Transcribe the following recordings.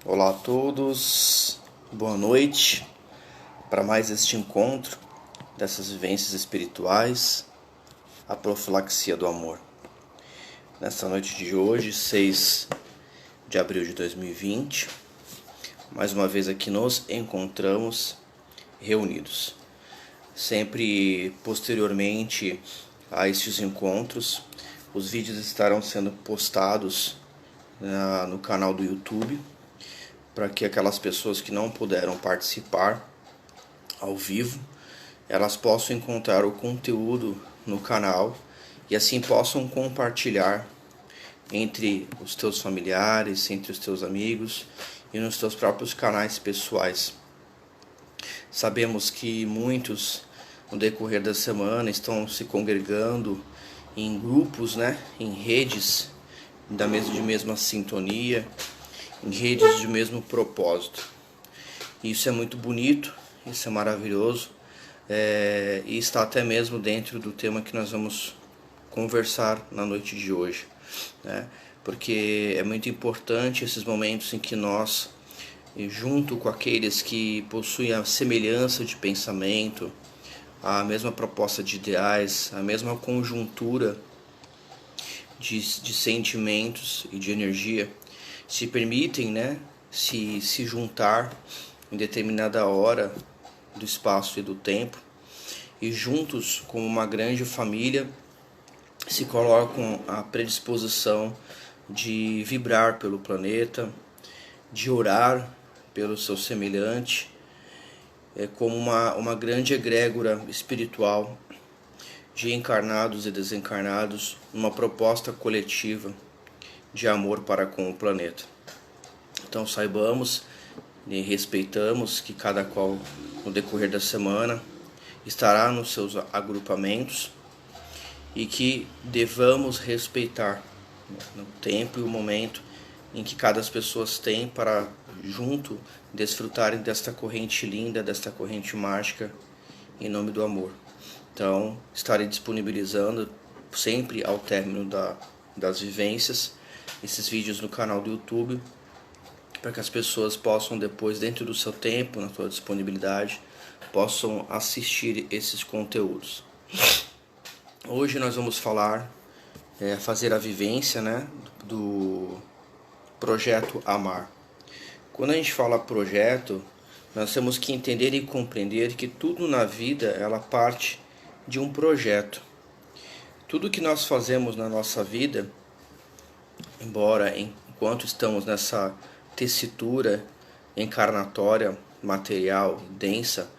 Olá a todos, boa noite para mais este encontro dessas vivências espirituais, a profilaxia do amor. Nesta noite de hoje, 6 de abril de 2020, mais uma vez aqui nos encontramos reunidos. Sempre posteriormente a estes encontros, os vídeos estarão sendo postados no canal do YouTube, para que aquelas pessoas que não puderam participar ao vivo, elas possam encontrar o conteúdo no canal e assim possam compartilhar entre os teus familiares, entre os teus amigos e nos teus próprios canais pessoais. Sabemos que muitos, no decorrer da semana, estão se congregando em grupos, em redes de mesma sintonia, em redes de mesmo propósito. Isso é muito bonito, isso é maravilhoso, e está até mesmo dentro do tema que nós vamos conversar na noite de hoje, porque é muito importante esses momentos em que nós, junto com aqueles que possuem a semelhança de pensamento, a mesma proposta de ideais, a mesma conjuntura de sentimentos e de energia, se permitem se juntar em determinada hora do espaço e do tempo e juntos, como uma grande família, se colocam à predisposição de vibrar pelo planeta, de orar pelo seu semelhante, como uma grande egrégora espiritual de encarnados e desencarnados, numa proposta coletiva de amor para com o planeta. Então saibamos e respeitamos que cada qual no decorrer da semana estará nos seus agrupamentos e que devamos respeitar o tempo e o momento em que cada pessoa tem para junto desfrutarem desta corrente linda, desta corrente mágica em nome do amor. Então estarei disponibilizando sempre ao término das vivências esses vídeos no canal do YouTube, para que as pessoas possam depois, dentro do seu tempo, na sua disponibilidade, possam assistir esses conteúdos. Hoje nós vamos fazer a vivência do projeto Amar. Quando a gente fala projeto, nós temos que entender e compreender que tudo na vida ela parte de um projeto. Tudo que nós fazemos na nossa vida, embora enquanto estamos nessa tessitura encarnatória, material, densa,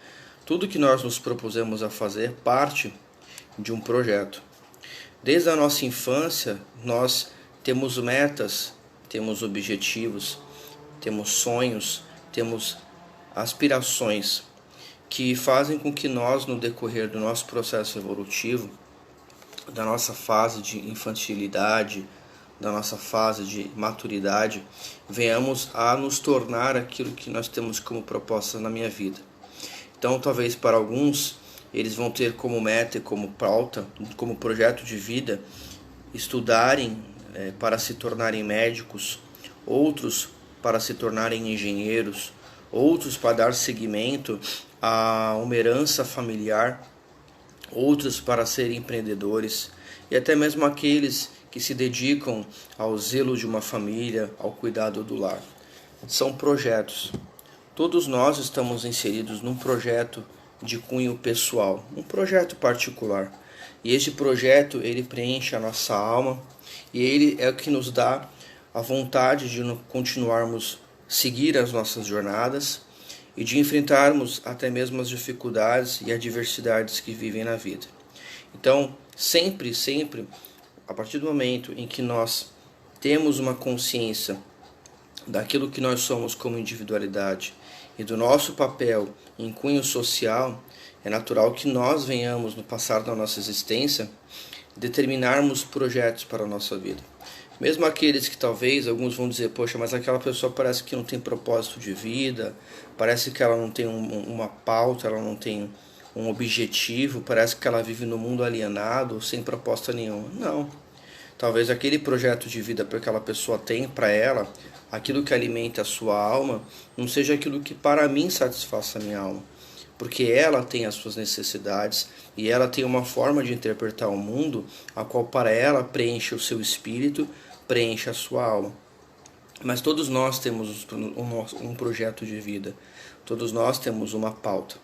tudo que nós nos propusemos a fazer parte de um projeto. Desde a nossa infância, nós temos metas, temos objetivos, temos sonhos, temos aspirações que fazem com que nós, no decorrer do nosso processo evolutivo, da nossa fase de infantilidade, da nossa fase de maturidade, venhamos a nos tornar aquilo que nós temos como proposta na minha vida. Então, talvez para alguns, eles vão ter como meta e como pauta, como projeto de vida, estudarem para se tornarem médicos, outros para se tornarem engenheiros, outros para dar seguimento a uma herança familiar, outros para serem empreendedores e até mesmo aqueles que se dedicam ao zelo de uma família, ao cuidado do lar. São projetos. Todos nós estamos inseridos num projeto de cunho pessoal, um projeto particular. E esse projeto, ele preenche a nossa alma e ele é o que nos dá a vontade de continuarmos seguir as nossas jornadas e de enfrentarmos até mesmo as dificuldades e adversidades que vivem na vida. Então, sempre, a partir do momento em que nós temos uma consciência daquilo que nós somos como individualidade e do nosso papel em cunho social, é natural que nós venhamos, no passar da nossa existência, determinarmos projetos para a nossa vida. Mesmo aqueles que talvez, alguns vão dizer, poxa, mas aquela pessoa parece que não tem propósito de vida, parece que ela não tem uma pauta, ela não tem um objetivo, parece que ela vive no mundo alienado, sem proposta nenhuma. Não. Talvez aquele projeto de vida que aquela pessoa tem para ela, aquilo que alimenta a sua alma, não seja aquilo que para mim satisfaça a minha alma. Porque ela tem as suas necessidades e ela tem uma forma de interpretar o mundo a qual para ela preenche o seu espírito, preenche a sua alma. Mas todos nós temos um projeto de vida, todos nós temos uma pauta.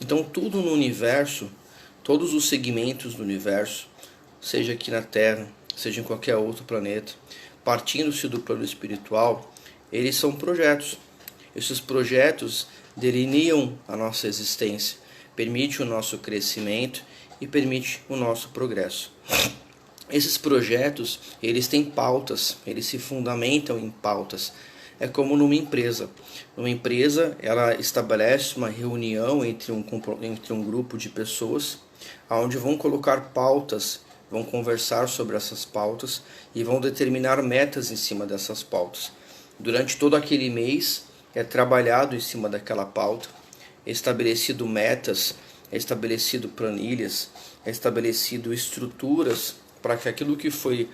Então tudo no universo, todos os segmentos do universo, seja aqui na Terra, seja em qualquer outro planeta, partindo-se do plano espiritual, eles são projetos. Esses projetos delineam a nossa existência, permite o nosso crescimento e permite o nosso progresso. Esses projetos, eles têm pautas, eles se fundamentam em pautas. É como numa empresa. Numa empresa, ela estabelece uma reunião entre um grupo de pessoas, onde vão colocar pautas, vão conversar sobre essas pautas e vão determinar metas em cima dessas pautas. Durante todo aquele mês, é trabalhado em cima daquela pauta, é estabelecido metas, é estabelecido planilhas, é estabelecido estruturas para que aquilo que foi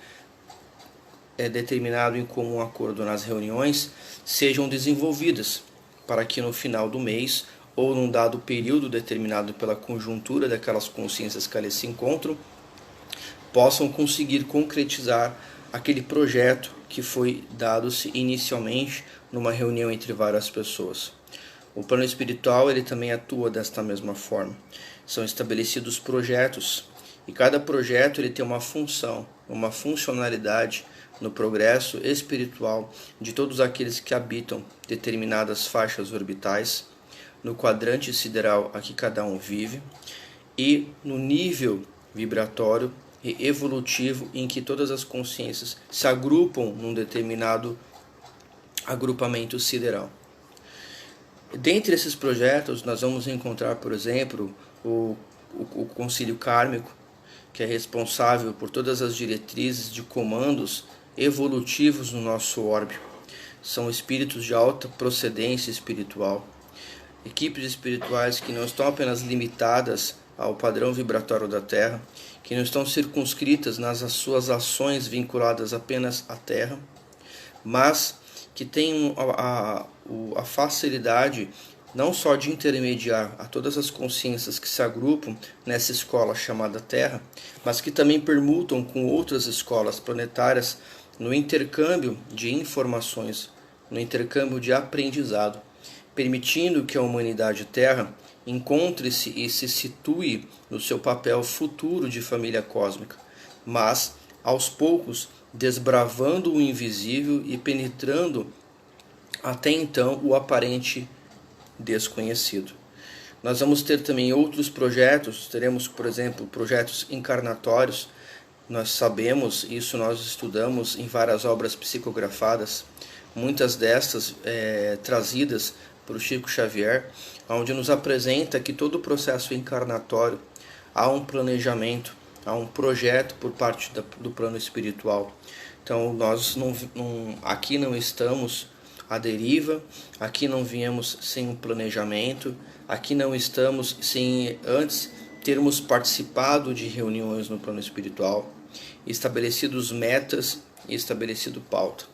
determinado em comum acordo nas reuniões sejam desenvolvidas, para que no final do mês ou num dado período determinado pela conjuntura daquelas consciências que ali se encontram, possam conseguir concretizar aquele projeto que foi dado-se inicialmente numa reunião entre várias pessoas. O plano espiritual ele também atua desta mesma forma. São estabelecidos projetos e cada projeto ele tem uma função, uma funcionalidade no progresso espiritual de todos aqueles que habitam determinadas faixas orbitais, no quadrante sideral a que cada um vive e no nível vibratório e evolutivo em que todas as consciências se agrupam num determinado agrupamento sideral. Dentre esses projetos, nós vamos encontrar, por exemplo, o concílio kármico, que é responsável por todas as diretrizes de comandos evolutivos no nosso orbe. São espíritos de alta procedência espiritual, equipes espirituais que não estão apenas limitadas ao padrão vibratório da Terra, que não estão circunscritas nas suas ações vinculadas apenas à Terra, mas que têm a facilidade não só de intermediar a todas as consciências que se agrupam nessa escola chamada Terra, mas que também permutam com outras escolas planetárias no intercâmbio de informações, no intercâmbio de aprendizado, permitindo que a humanidade Terra encontre-se e se situe no seu papel futuro de família cósmica, mas, aos poucos, desbravando o invisível e penetrando até então o aparente desconhecido. Nós vamos ter também outros projetos, teremos, por exemplo, projetos encarnatórios. Nós sabemos, isso nós estudamos em várias obras psicografadas, muitas destas trazidas por Chico Xavier, onde nos apresenta que todo o processo encarnatório há um planejamento, há um projeto por parte do plano espiritual. Então nós aqui não estamos à deriva, aqui não viemos sem um planejamento, aqui não estamos sem antes termos participado de reuniões no plano espiritual, estabelecidos metas e estabelecido pauta.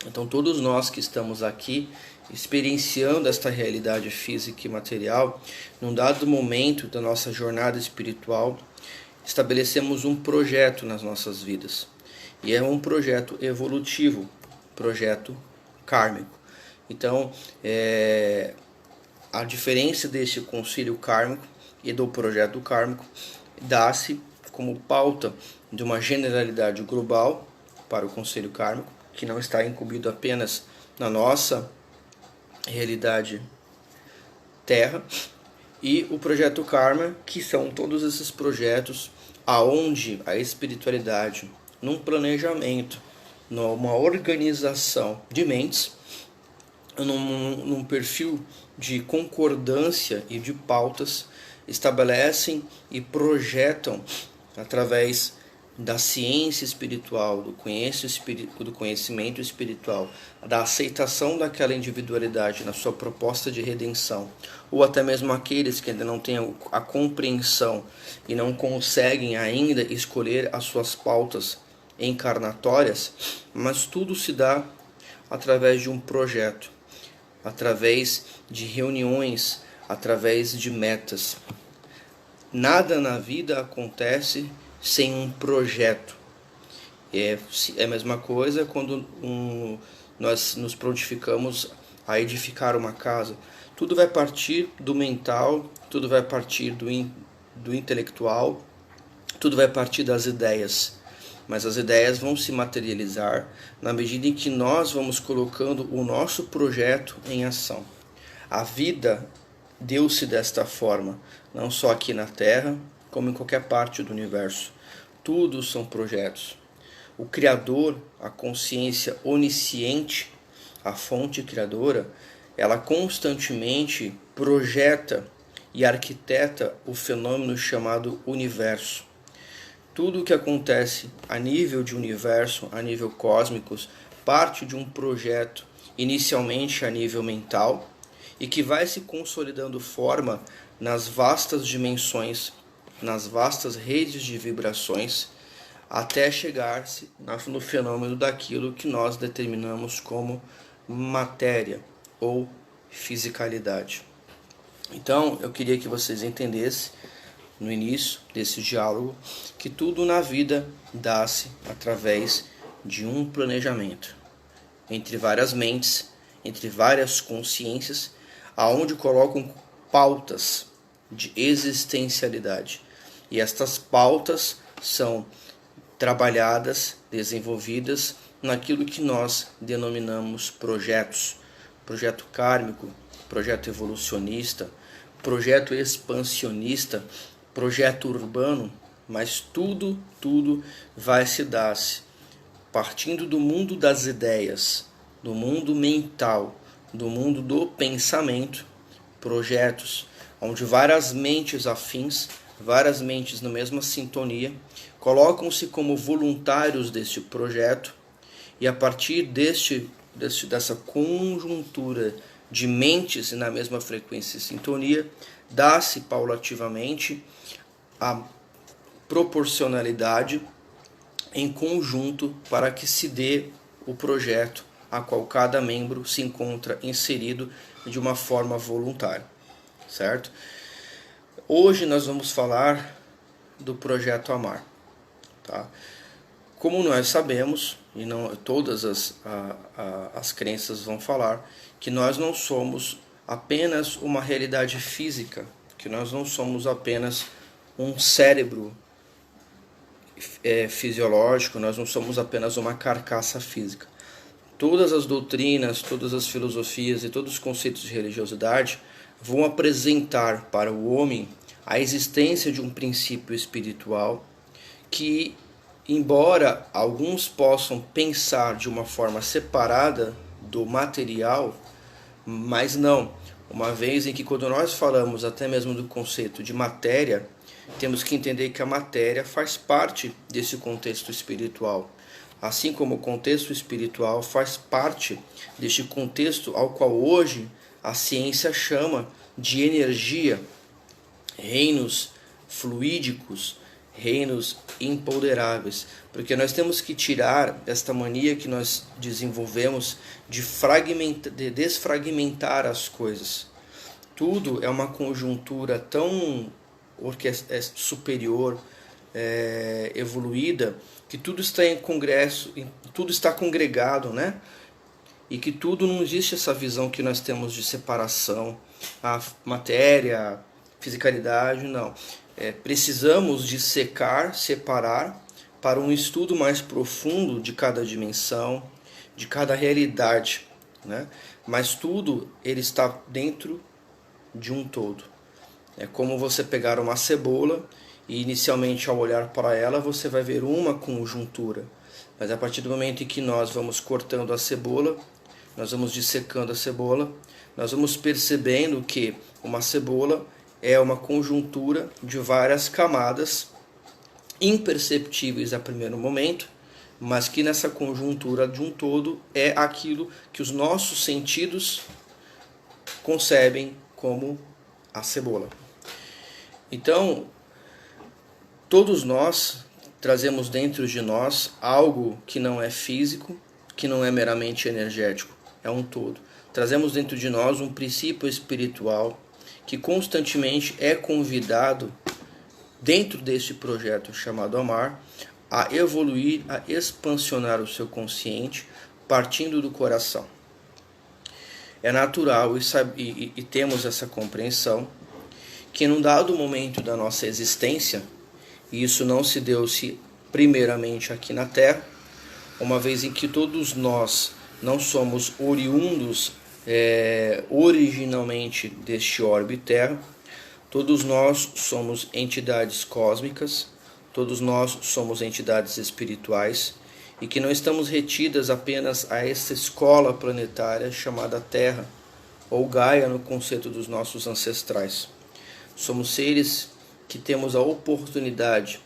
Então todos nós que estamos aqui experienciando esta realidade física e material, num dado momento da nossa jornada espiritual, estabelecemos um projeto nas nossas vidas. E é um projeto evolutivo, projeto kármico. Então, a diferença deste concílio kármico e do projeto kármico dá-se como pauta de uma generalidade global para o concílio kármico, que não está incumbido apenas na nossa realidade Terra, e o projeto Karma, que são todos esses projetos aonde a espiritualidade, num planejamento, numa organização de mentes, num perfil de concordância e de pautas, estabelecem e projetam através da ciência espiritual, do conhecimento espiritual, da aceitação daquela individualidade na sua proposta de redenção, ou até mesmo aqueles que ainda não têm a compreensão e não conseguem ainda escolher as suas pautas encarnatórias, mas tudo se dá através de um projeto, através de reuniões, através de metas. Nada na vida acontece sem um projeto. É a mesma coisa quando nós nos prontificamos a edificar uma casa. Tudo vai partir do mental, tudo vai partir do intelectual, tudo vai partir das ideias. Mas as ideias vão se materializar na medida em que nós vamos colocando o nosso projeto em ação. A vida deu-se desta forma, não só aqui na Terra, como em qualquer parte do universo. Tudo são projetos. O Criador, a consciência onisciente, a fonte criadora, ela constantemente projeta e arquiteta o fenômeno chamado universo. Tudo o que acontece a nível de universo, a nível cósmico, parte de um projeto inicialmente a nível mental e que vai se consolidando forma nas vastas dimensões, nas vastas redes de vibrações, até chegar-se no fenômeno daquilo que nós determinamos como matéria ou fisicalidade. Então, eu queria que vocês entendessem, no início desse diálogo, que tudo na vida dá-se através de um planejamento, entre várias mentes, entre várias consciências, aonde colocam pautas de existencialidade. E estas pautas são trabalhadas, desenvolvidas naquilo que nós denominamos projetos. Projeto kármico, projeto evolucionista, projeto expansionista, projeto urbano, mas tudo vai se dar-se partindo do mundo das ideias, do mundo mental, do mundo do pensamento, projetos onde várias mentes afins, várias mentes na mesma sintonia, colocam-se como voluntários deste projeto e a partir dessa conjuntura de mentes na mesma frequência e sintonia, dá-se paulativamente a proporcionalidade em conjunto para que se dê o projeto a qual cada membro se encontra inserido de uma forma voluntária, certo? Hoje nós vamos falar do projeto Amar, tá? Como nós sabemos, e não todas as crenças vão falar, que nós não somos apenas uma realidade física, que nós não somos apenas um cérebro fisiológico, nós não somos apenas uma carcaça física. Todas as doutrinas, todas as filosofias e todos os conceitos de religiosidade vão apresentar para o homem a existência de um princípio espiritual que, embora alguns possam pensar de uma forma separada do material, mas não, uma vez em que quando nós falamos até mesmo do conceito de matéria, temos que entender que a matéria faz parte desse contexto espiritual, assim como o contexto espiritual faz parte deste contexto ao qual hoje a ciência chama de energia, reinos fluídicos, reinos imponderáveis, porque nós temos que tirar esta mania que nós desenvolvemos de desfragmentar as coisas. Tudo é uma conjuntura tão superior, evoluída, que tudo está em congresso, tudo está congregado, né? E que tudo não existe essa visão que nós temos de separação, a matéria, a fisicalidade, não. Precisamos separar para um estudo mais profundo de cada dimensão, de cada realidade, né? Mas tudo ele está dentro de um todo. É como você pegar uma cebola e inicialmente ao olhar para ela você vai ver uma conjuntura, mas a partir do momento em que nós vamos cortando a cebola, nós vamos dissecando a cebola, nós vamos percebendo que uma cebola é uma conjuntura de várias camadas imperceptíveis a primeiro momento, mas que nessa conjuntura de um todo é aquilo que os nossos sentidos concebem como a cebola. Então, todos nós trazemos dentro de nós algo que não é físico, que não é meramente energético, é um todo. Trazemos dentro de nós um princípio espiritual que constantemente é convidado, dentro deste projeto chamado Amar, a evoluir, a expansionar o seu consciente, partindo do coração. É natural e temos essa compreensão que num dado momento da nossa existência, e isso não se deu-se primeiramente aqui na Terra, uma vez em que todos nós não somos oriundos originalmente deste orbe Terra, todos nós somos entidades cósmicas, todos nós somos entidades espirituais e que não estamos retidas apenas a essa escola planetária chamada Terra ou Gaia no conceito dos nossos ancestrais. Somos seres que temos a oportunidade,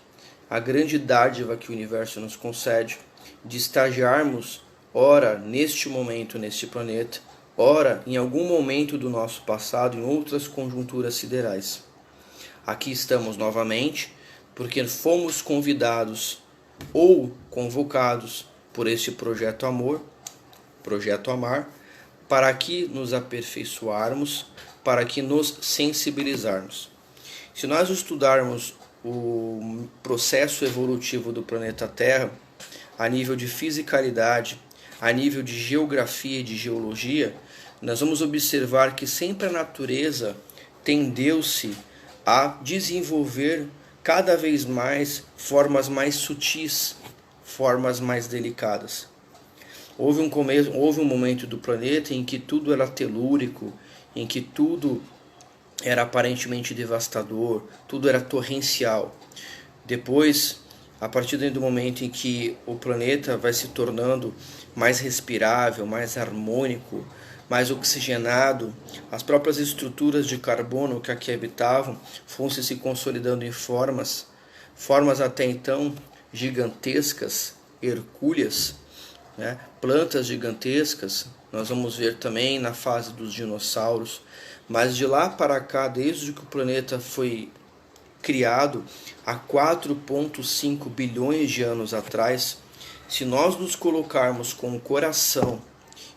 a grande dádiva que o universo nos concede, de estagiarmos, ora neste momento, neste planeta, ora em algum momento do nosso passado, em outras conjunturas siderais. Aqui estamos novamente, porque fomos convidados ou convocados por este projeto Amor, projeto Amar, para aqui nos aperfeiçoarmos, para aqui nos sensibilizarmos. Se nós estudarmos o processo evolutivo do planeta Terra, a nível de fisicalidade, a nível de geografia e de geologia, nós vamos observar que sempre a natureza tendeu-se a desenvolver cada vez mais formas mais sutis, formas mais delicadas. Houve um momento do planeta em que tudo era telúrico, em que tudo era aparentemente devastador, tudo era torrencial. Depois, a partir do momento em que o planeta vai se tornando mais respirável, mais harmônico, mais oxigenado, as próprias estruturas de carbono que aqui habitavam foram se consolidando em formas até então gigantescas, hercúleas, né? Plantas gigantescas, nós vamos ver também na fase dos dinossauros, mas de lá para cá, desde que o planeta foi criado há 4,5 bilhões de anos atrás, se nós nos colocarmos com o coração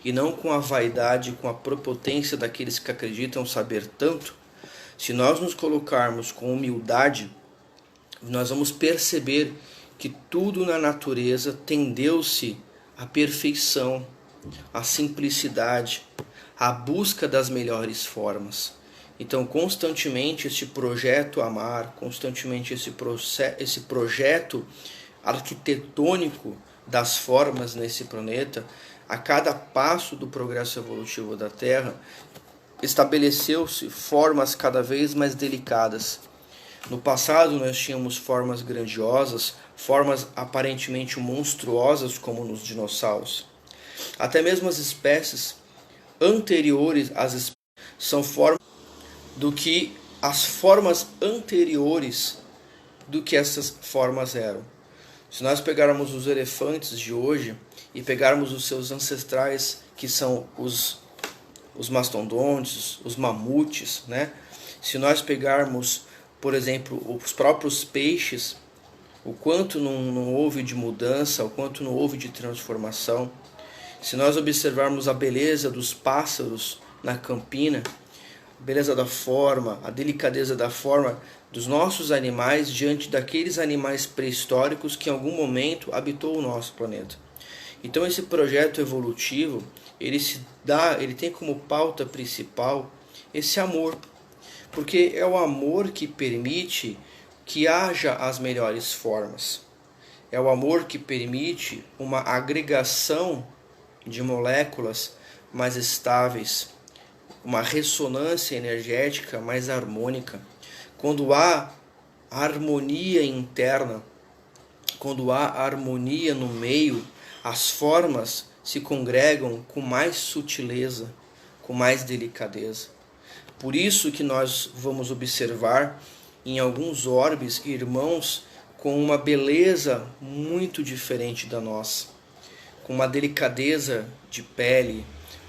e não com a vaidade, com a prepotência daqueles que acreditam saber tanto, se nós nos colocarmos com humildade, nós vamos perceber que tudo na natureza tendeu-se à perfeição, à simplicidade, à busca das melhores formas. Então, constantemente este projeto Amar, constantemente esse projeto arquitetônico das formas nesse planeta, a cada passo do progresso evolutivo da Terra, estabeleceu-se formas cada vez mais delicadas. No passado nós tínhamos formas grandiosas, formas aparentemente monstruosas como nos dinossauros. Até mesmo as espécies anteriores às espécies são formas do que as formas anteriores do que essas formas eram. Se nós pegarmos os elefantes de hoje e pegarmos os seus ancestrais, que são os mastodontes, os mamutes, né? Se nós pegarmos, por exemplo, os próprios peixes, o quanto não houve de mudança, o quanto não houve de transformação. Se nós observarmos a beleza dos pássaros na campina, a beleza da forma, a delicadeza da forma dos nossos animais diante daqueles animais pré-históricos que em algum momento habitou o nosso planeta. Então esse projeto evolutivo, ele tem como pauta principal esse amor, porque é o amor que permite que haja as melhores formas. É o amor que permite uma agregação de moléculas mais estáveis, uma ressonância energética mais harmônica. Quando há harmonia interna, quando há harmonia no meio, as formas se congregam com mais sutileza, com mais delicadeza. Por isso que nós vamos observar em alguns orbes irmãos com uma beleza muito diferente da nossa, com uma delicadeza de pele,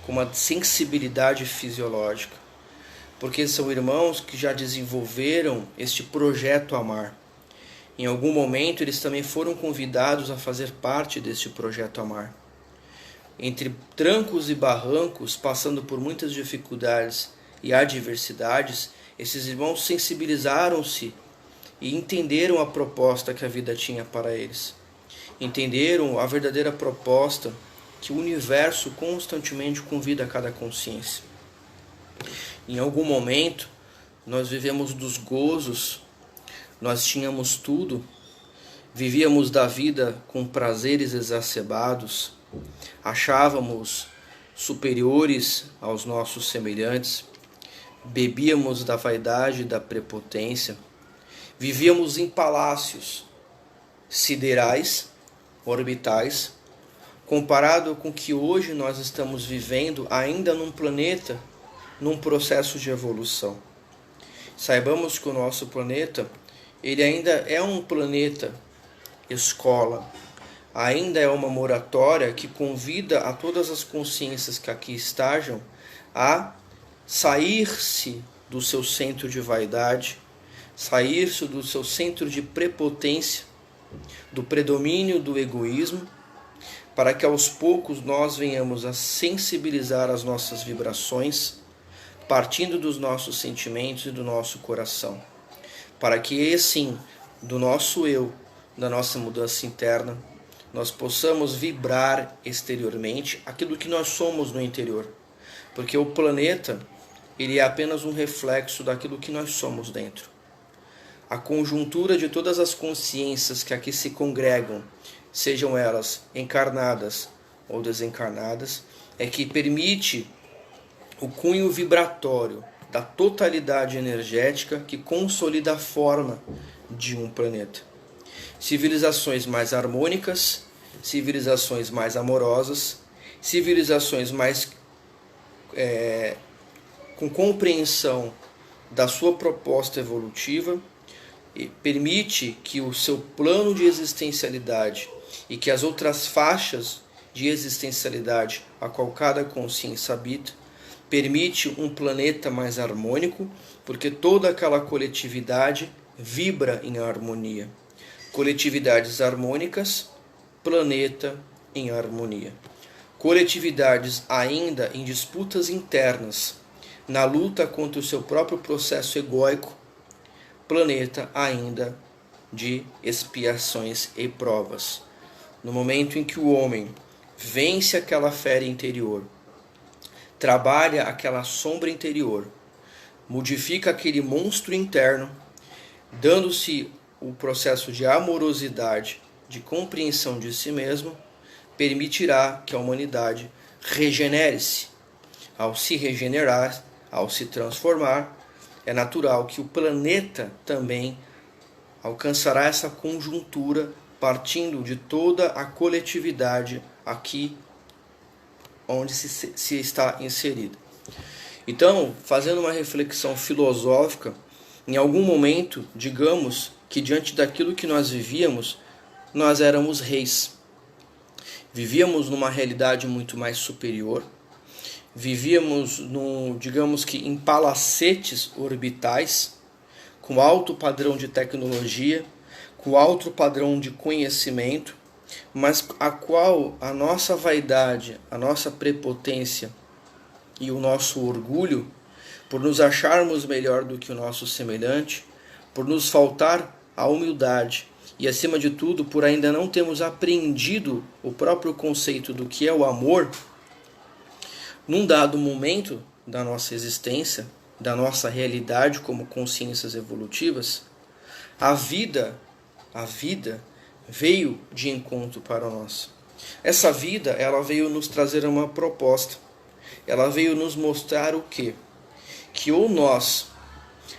com uma sensibilidade fisiológica, porque são irmãos que já desenvolveram este projeto Amar. Em algum momento eles também foram convidados a fazer parte deste projeto Amar. Entre trancos e barrancos, passando por muitas dificuldades e adversidades, esses irmãos sensibilizaram-se e entenderam a proposta que a vida tinha para eles. Entenderam a verdadeira proposta que o universo constantemente convida a cada consciência. Em algum momento, nós vivemos dos gozos, nós tínhamos tudo, vivíamos da vida com prazeres exacerbados, achávamos superiores aos nossos semelhantes, bebíamos da vaidade e da prepotência, vivíamos em palácios siderais, orbitais, comparado com o que hoje nós estamos vivendo ainda num planeta, num processo de evolução. Saibamos que o nosso planeta, ele ainda é um planeta escola, ainda é uma moratória que convida a todas as consciências que aqui estajam a sair-se do seu centro de vaidade, sair-se do seu centro de prepotência, do predomínio do egoísmo, para que aos poucos nós venhamos a sensibilizar as nossas vibrações, partindo dos nossos sentimentos e do nosso coração, para que assim, do nosso eu, da nossa mudança interna, nós possamos vibrar exteriormente aquilo que nós somos no interior, porque o planeta, ele é apenas um reflexo daquilo que nós somos dentro. A conjuntura de todas as consciências que aqui se congregam, sejam elas encarnadas ou desencarnadas, é que permite o cunho vibratório da totalidade energética que consolida a forma de um planeta. Civilizações mais harmônicas, civilizações mais amorosas, civilizações mais com compreensão da sua proposta evolutiva, e permite que o seu plano de existencialidade e que as outras faixas de existencialidade a qual cada consciência habita, permite um planeta mais harmônico, porque toda aquela coletividade vibra em harmonia. Coletividades harmônicas, planeta em harmonia. Coletividades ainda em disputas internas, na luta contra o seu próprio processo egóico, planeta ainda de expiações e provas. No momento em que o homem vence aquela fera interior, trabalha aquela sombra interior, modifica aquele monstro interno, dando-se o processo de amorosidade, de compreensão de si mesmo, permitirá que a humanidade regenere-se. Ao se regenerar, ao se transformar, é natural que o planeta também alcançará essa conjuntura partindo de toda a coletividade aqui onde se está inserida. Então, fazendo uma reflexão filosófica, em algum momento, digamos que diante daquilo que nós vivíamos, nós éramos reis. Vivíamos numa realidade muito mais superior, vivíamos, digamos que em palacetes orbitais, com alto padrão de tecnologia, com alto padrão de conhecimento, mas a qual a nossa vaidade, a nossa prepotência e o nosso orgulho, por nos acharmos melhor do que o nosso semelhante, por nos faltar a humildade e, acima de tudo, por ainda não termos aprendido o próprio conceito do que é o amor, num dado momento da nossa existência, da nossa realidade como consciências evolutivas, a vida veio de encontro para nós. Essa vida, ela veio nos trazer uma proposta. Ela veio nos mostrar o quê? Que ou nós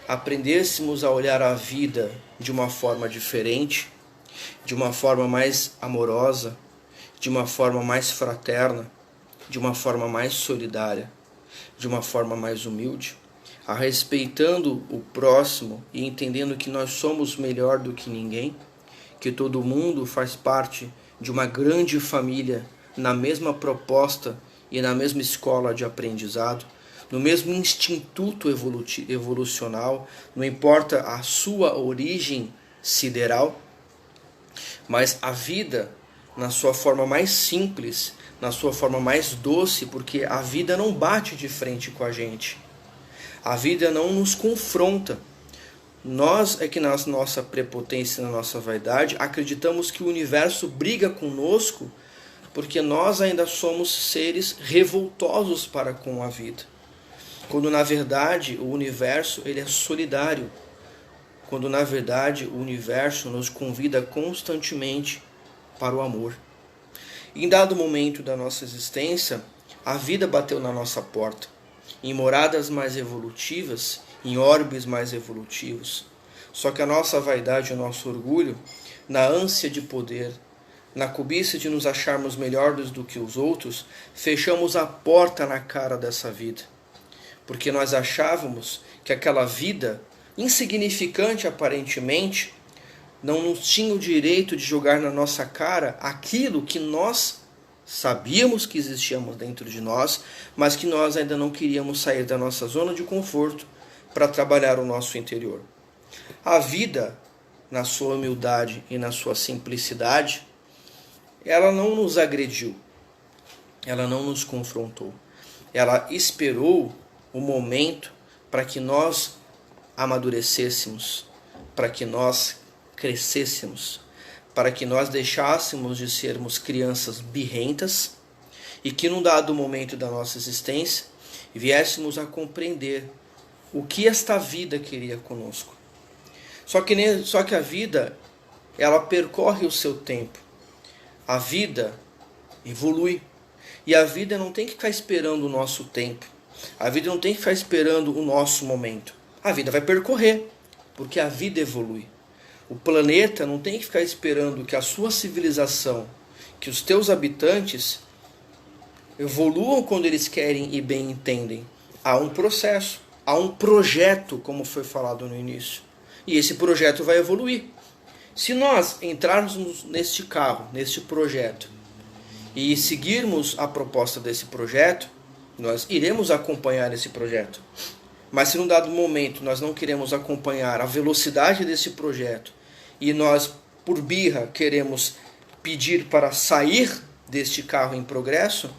aprendêssemos a olhar a vida de uma forma diferente, de uma forma mais amorosa, de uma forma mais fraterna, de uma forma mais solidária, de uma forma mais humilde, a respeitando o próximo e entendendo que nós somos melhor do que ninguém, que todo mundo faz parte de uma grande família na mesma proposta e na mesma escola de aprendizado, no mesmo instituto evolucional, não importa a sua origem sideral, Mas a vida, na sua forma mais simples, na sua forma mais doce, porque a vida não bate de frente com a gente. A vida não nos confronta. Nós é que na nossa prepotência, na nossa vaidade, acreditamos que o universo briga conosco porque nós ainda somos seres revoltosos para com a vida. Quando na verdade o universo ele é solidário. Quando na verdade o universo nos convida constantemente para o amor. Em dado momento da nossa existência, a vida bateu na nossa porta, em moradas mais evolutivas, em orbes mais evolutivos. Só que a nossa vaidade e o nosso orgulho, na ânsia de poder, na cobiça de nos acharmos melhores do que os outros, fechamos a porta na cara dessa vida. Porque nós achávamos que aquela vida, insignificante aparentemente, não nos tinha o direito de jogar na nossa cara aquilo que nós sabíamos que existíamos dentro de nós, mas que nós ainda não queríamos sair da nossa zona de conforto para trabalhar o nosso interior. A vida, na sua humildade e na sua simplicidade, ela não nos agrediu, ela não nos confrontou, ela esperou o momento para que nós amadurecêssemos, para que nós crescêssemos, para que nós deixássemos de sermos crianças birrentas e que num dado momento da nossa existência viéssemos a compreender o que esta vida queria conosco. Só que a vida, ela percorre o seu tempo. A vida evolui. E a vida não tem que ficar esperando o nosso tempo. A vida não tem que ficar esperando o nosso momento. A vida vai percorrer, porque a vida evolui. O planeta não tem que ficar esperando que a sua civilização, que os teus habitantes evoluam quando eles querem e bem entendem. Há um processo, há um projeto, como foi falado no início. E esse projeto vai evoluir. Se nós entrarmos neste carro, neste projeto, e seguirmos a proposta desse projeto, nós iremos acompanhar esse projeto. Mas se num dado momento nós não queremos acompanhar a velocidade desse projeto, e nós, por birra, queremos pedir para sair deste carro em progresso,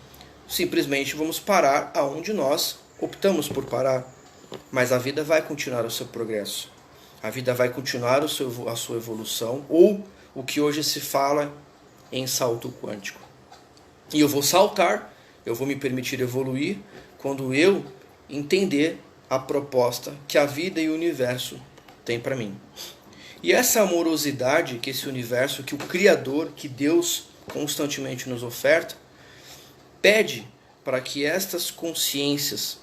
simplesmente vamos parar aonde nós optamos por parar. Mas a vida vai continuar o seu progresso. A vida vai continuar a sua evolução, ou o que hoje se fala em salto quântico. E eu vou saltar, eu vou me permitir evoluir quando eu entender a proposta que a vida e o universo têm para mim. E essa amorosidade que esse universo, que o Criador, que Deus constantemente nos oferta, pede para que estas consciências,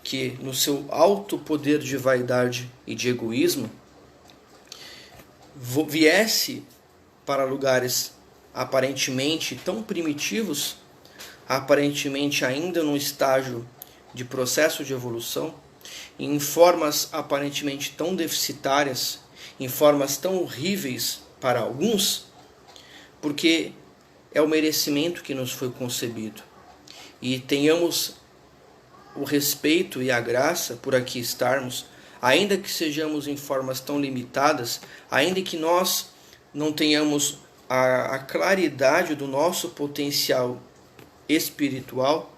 que no seu alto poder de vaidade e de egoísmo, viesse para lugares aparentemente tão primitivos, aparentemente ainda num estágio de processo de evolução, em formas aparentemente tão deficitárias, em formas tão horríveis para alguns, porque é o merecimento que nos foi concebido. E tenhamos o respeito e a graça por aqui estarmos, ainda que sejamos em formas tão limitadas, ainda que nós não tenhamos a claridade do nosso potencial espiritual,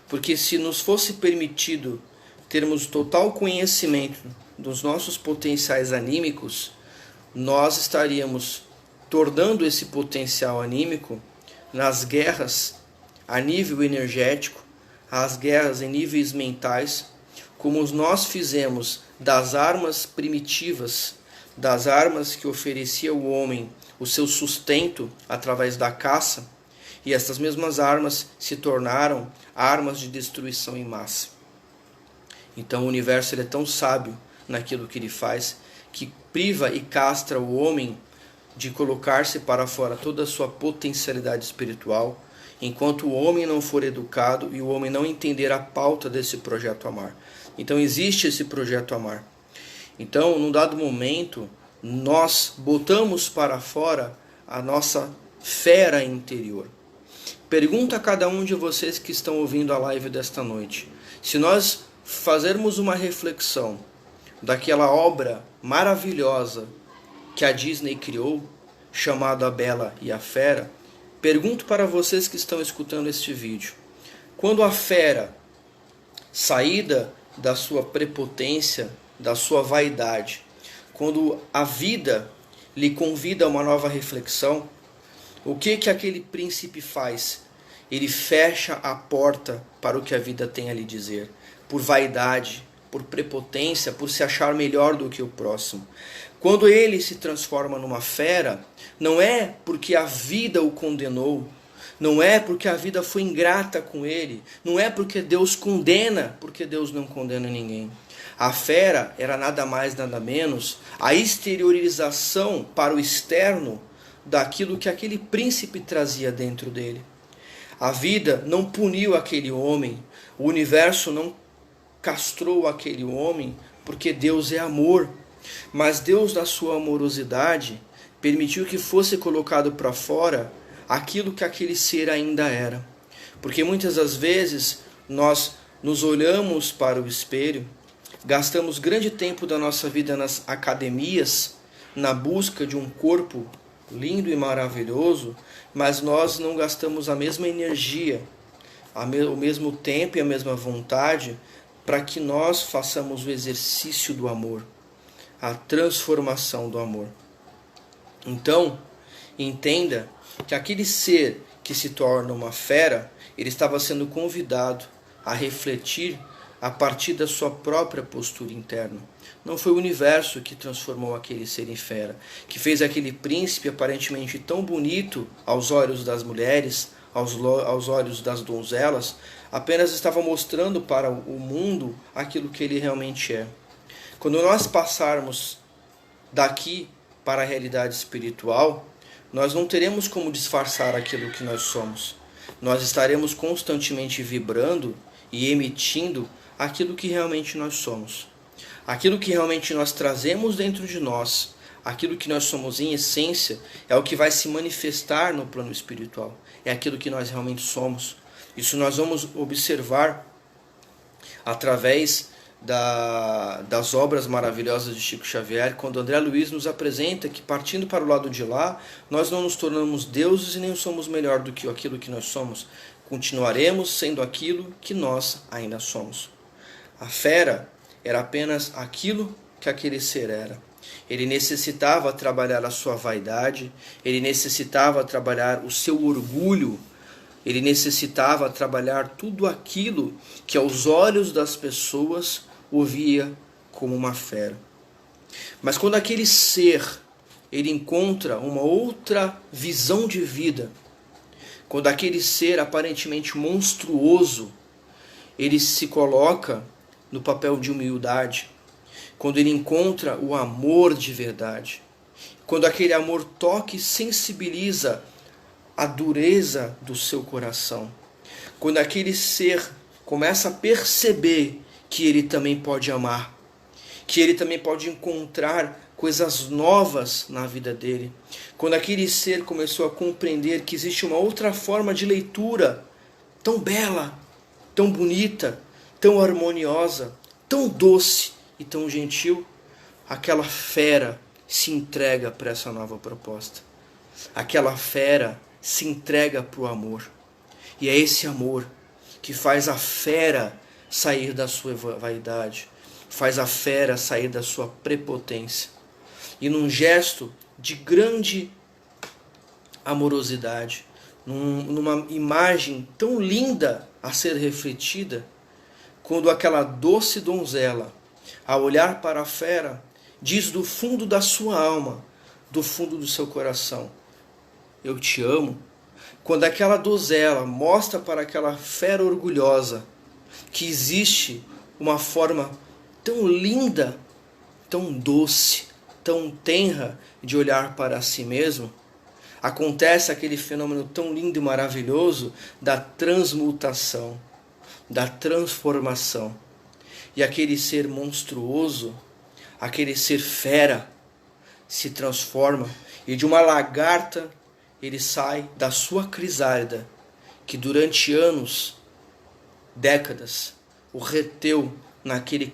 porque se nos fosse permitido termos total conhecimento dos nossos potenciais anímicos, nós estaríamos tornando esse potencial anímico nas guerras a nível energético, as guerras em níveis mentais, como nós fizemos das armas primitivas, das armas que oferecia ao homem o seu sustento através da caça, e estas mesmas armas se tornaram armas de destruição em massa. Então o universo ele é tão sábio naquilo que ele faz, que priva e castra o homem de colocar-se para fora toda a sua potencialidade espiritual, enquanto o homem não for educado e o homem não entender a pauta desse projeto amar. Então existe esse projeto amar. Então, num dado momento, nós botamos para fora a nossa fera interior. Pergunta a cada um de vocês que estão ouvindo a live desta noite. Se nós fazermos uma reflexão daquela obra maravilhosa que a Disney criou, chamado A Bela e a Fera, pergunto para vocês que estão escutando este vídeo: quando a fera, saída da sua prepotência, da sua vaidade, quando a vida lhe convida a uma nova reflexão, o que aquele príncipe faz? Ele fecha a porta para o que a vida tem a lhe dizer, por vaidade, por prepotência, por se achar melhor do que o próximo. Quando ele se transforma numa fera, não é porque a vida o condenou, não é porque a vida foi ingrata com ele, não é porque Deus condena, porque Deus não condena ninguém. A fera era nada mais, nada menos a exteriorização para o externo daquilo que aquele príncipe trazia dentro dele. A vida não puniu aquele homem, o universo não castrou aquele homem, porque Deus é amor. Mas Deus, na sua amorosidade, permitiu que fosse colocado para fora aquilo que aquele ser ainda era. Porque muitas das vezes nós nos olhamos para o espelho, gastamos grande tempo da nossa vida nas academias, na busca de um corpo lindo e maravilhoso, mas nós não gastamos a mesma energia, o mesmo tempo e a mesma vontade para que nós façamos o exercício do amor, a transformação do amor. Então, entenda que aquele ser que se torna uma fera, ele estava sendo convidado a refletir a partir da sua própria postura interna. Não foi o universo que transformou aquele ser em fera, que fez aquele príncipe aparentemente tão bonito aos olhos das mulheres, aos olhos das donzelas, apenas estava mostrando para o mundo aquilo que ele realmente é. Quando nós passarmos daqui para a realidade espiritual, nós não teremos como disfarçar aquilo que nós somos. Nós estaremos constantemente vibrando e emitindo aquilo que realmente nós somos. Aquilo que realmente nós trazemos dentro de nós, aquilo que nós somos em essência, é o que vai se manifestar no plano espiritual. É aquilo que nós realmente somos. Isso nós vamos observar através das obras maravilhosas de Chico Xavier, quando André Luiz nos apresenta que, partindo para o lado de lá, nós não nos tornamos deuses e nem somos melhor do que aquilo que nós somos. Continuaremos sendo aquilo que nós ainda somos. A fera era apenas aquilo que aquele ser era. Ele necessitava trabalhar a sua vaidade, ele necessitava trabalhar o seu orgulho, ele necessitava trabalhar tudo aquilo que aos olhos das pessoas o via como uma fera. Mas quando aquele ser ele encontra uma outra visão de vida, quando aquele ser aparentemente monstruoso, ele se coloca no papel de humildade, quando ele encontra o amor de verdade, quando aquele amor toca e sensibiliza a dureza do seu coração, quando aquele ser começa a perceber que ele também pode amar, que ele também pode encontrar coisas novas na vida dele, quando aquele ser começou a compreender que existe uma outra forma de leitura tão bela, tão bonita, tão harmoniosa, tão doce e tão gentil, aquela fera se entrega para essa nova proposta. Aquela fera se entrega para o amor. E é esse amor que faz a fera sair da sua vaidade, faz a fera sair da sua prepotência. E num gesto de grande amorosidade, numa imagem tão linda a ser refletida, quando aquela doce donzela, ao olhar para a fera, diz do fundo da sua alma, do fundo do seu coração: eu te amo. Quando aquela donzela mostra para aquela fera orgulhosa que existe uma forma tão linda, tão doce, tão tenra de olhar para si mesmo, acontece aquele fenômeno tão lindo e maravilhoso da transmutação, da transformação. E aquele ser monstruoso, aquele ser fera, se transforma, e de uma lagarta ele sai da sua crisálida, que durante anos, décadas, o reteu naquele